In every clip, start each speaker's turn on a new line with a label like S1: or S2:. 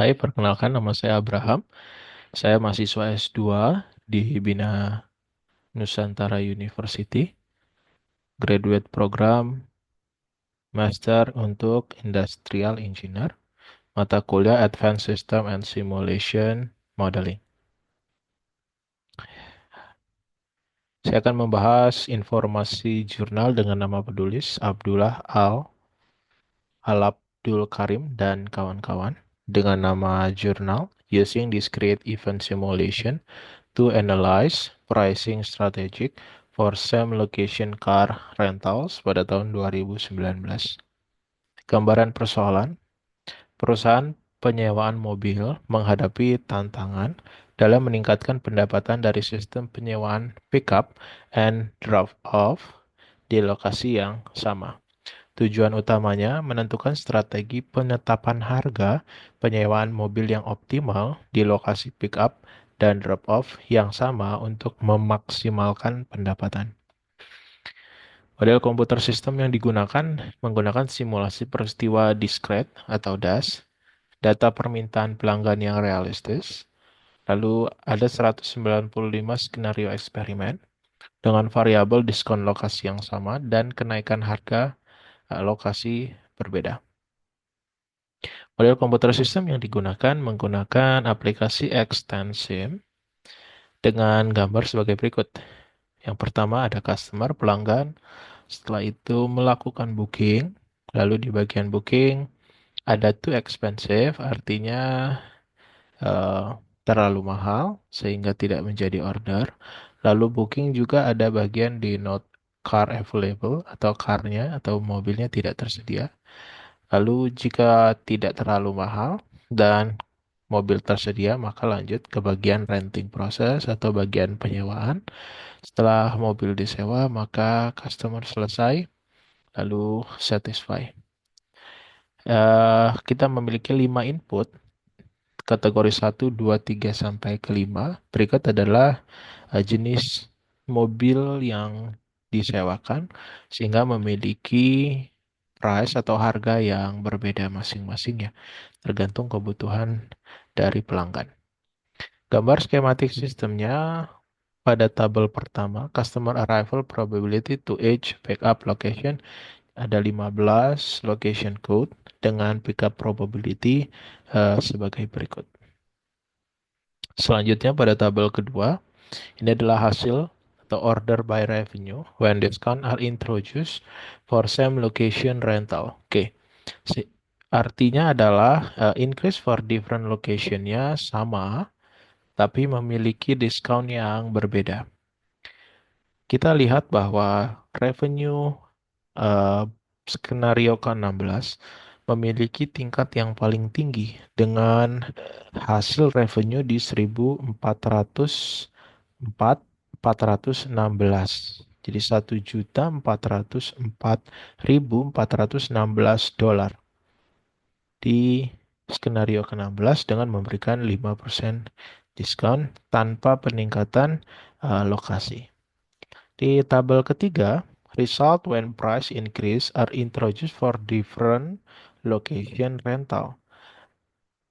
S1: Hai, perkenalkan nama saya Abraham. Saya mahasiswa S2 di Bina Nusantara University, graduate program Master untuk Industrial Engineer, mata kuliah Advanced System and Simulation Modeling. Saya akan membahas informasi jurnal dengan nama penulis Abdullah Al Abdul Karim dan kawan-kawan dengan nama jurnal Using Discrete Event Simulation to Analyze Pricing Strategic for Same Location Car Rentals pada tahun 2019. Gambaran persoalan, perusahaan penyewaan mobil menghadapi tantangan dalam meningkatkan pendapatan dari sistem penyewaan pickup and drop-off di lokasi yang sama. Tujuan utamanya menentukan strategi penetapan harga penyewaan mobil yang optimal di lokasi pickup dan drop-off yang sama untuk memaksimalkan pendapatan. Model komputer sistem yang digunakan menggunakan simulasi peristiwa discrete atau DAS, data permintaan pelanggan yang realistis, lalu ada 195 skenario eksperimen dengan variabel diskon lokasi yang sama dan kenaikan harga lokasi berbeda. Model komputer sistem yang digunakan menggunakan aplikasi Extensim dengan gambar sebagai berikut. Yang pertama ada customer, pelanggan. Setelah itu melakukan booking. Lalu di bagian booking ada too expensive, artinya eh, terlalu mahal sehingga tidak menjadi order. Lalu booking juga ada bagian di not car available atau car-nya atau mobilnya tidak tersedia. Lalu jika tidak terlalu mahal dan mobil tersedia, maka lanjut ke bagian renting proses atau bagian penyewaan. Setelah mobil disewa, maka customer selesai, lalu satisfy. Kita memiliki 5 input, kategori 1, 2, 3, sampai ke 5. Berikut adalah jenis mobil yang disewakan, sehingga memiliki price atau harga yang berbeda masing-masing ya, tergantung kebutuhan dari pelanggan. Gambar skematik sistemnya pada tabel pertama, customer arrival probability to each pickup location, ada 15 location code dengan pickup probability sebagai berikut. Selanjutnya pada tabel kedua, ini adalah hasil atau order by revenue when discount are introduced for same location rental. Oke, artinya adalah increase for different location-nya sama, tapi memiliki diskon yang berbeda. Kita lihat bahwa revenue eh, skenario ke-16 memiliki tingkat yang paling tinggi dengan hasil revenue di 1.404.416. Jadi 1.404.416 dolar di skenario ke-16 dengan memberikan 5% diskon tanpa peningkatan lokasi. Di tabel ketiga, result when price increase are introduced for different location rental.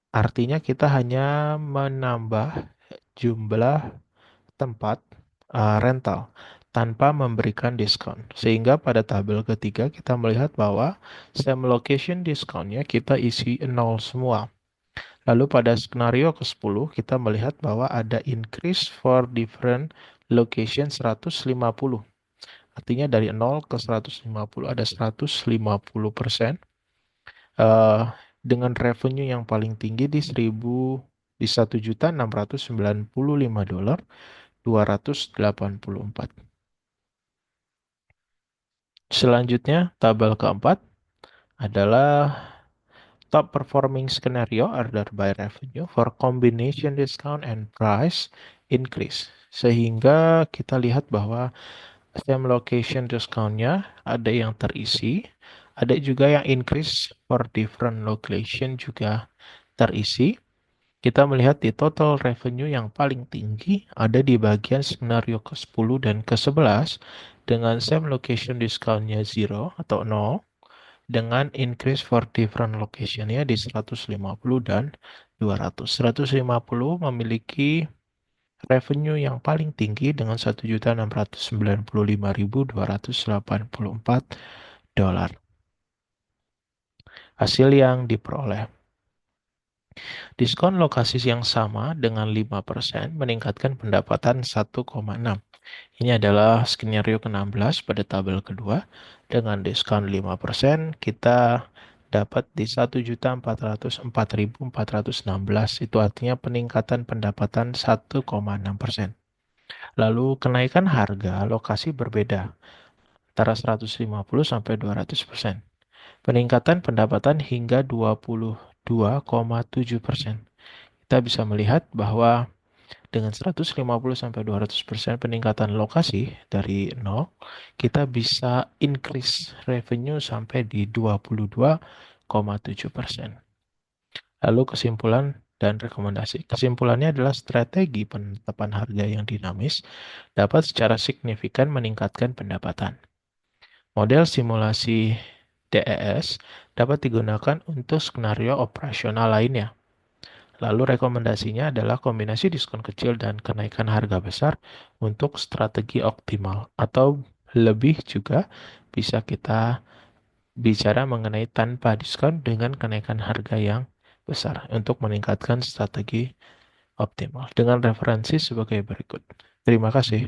S1: Artinya kita hanya menambah jumlah tempat rental tanpa memberikan diskon. Sehingga pada tabel ketiga kita melihat bahwa same location diskonnya kita isi 0 semua. Lalu pada skenario ke-10 kita melihat bahwa ada increase for different location 150. Artinya dari 0 ke 150 ada 150%. Eh, dengan revenue yang paling tinggi di 1.695.284. Selanjutnya, tabel keempat adalah top performing scenario order by revenue for combination discount and price increase. Sehingga kita lihat bahwa same location discount-nya ada yang terisi, ada juga yang increase for different location juga terisi. Kita melihat di total revenue yang paling tinggi ada di bagian skenario ke-10 dan ke-11 dengan same location discount-nya 0 atau 0 dengan increase for different location ya di 150 dan 200. 150 memiliki revenue yang paling tinggi dengan 1.695.284 dolar. Hasil yang diperoleh. Diskon lokasi yang sama dengan 5% meningkatkan pendapatan 1,6. Ini adalah skenario ke-16 pada tabel kedua. Dengan diskon 5%, kita dapat di 1.404.416. Itu artinya peningkatan pendapatan 1,6%. Lalu kenaikan harga lokasi berbeda, antara 150 sampai 200%. Peningkatan pendapatan hingga 22,7%. Kita bisa melihat bahwa dengan 150 sampai 200% peningkatan lokasi dari nol, kita bisa increase revenue sampai di 22,7%. Lalu kesimpulan dan rekomendasi. Kesimpulannya adalah strategi penetapan harga yang dinamis dapat secara signifikan meningkatkan pendapatan. Model simulasi DES dapat digunakan untuk skenario operasional lainnya. Lalu rekomendasinya adalah kombinasi diskon kecil dan kenaikan harga besar untuk strategi optimal. Atau lebih juga bisa kita bicara mengenai tanpa diskon dengan kenaikan harga yang besar untuk meningkatkan strategi optimal. Dengan referensi sebagai berikut. Terima kasih.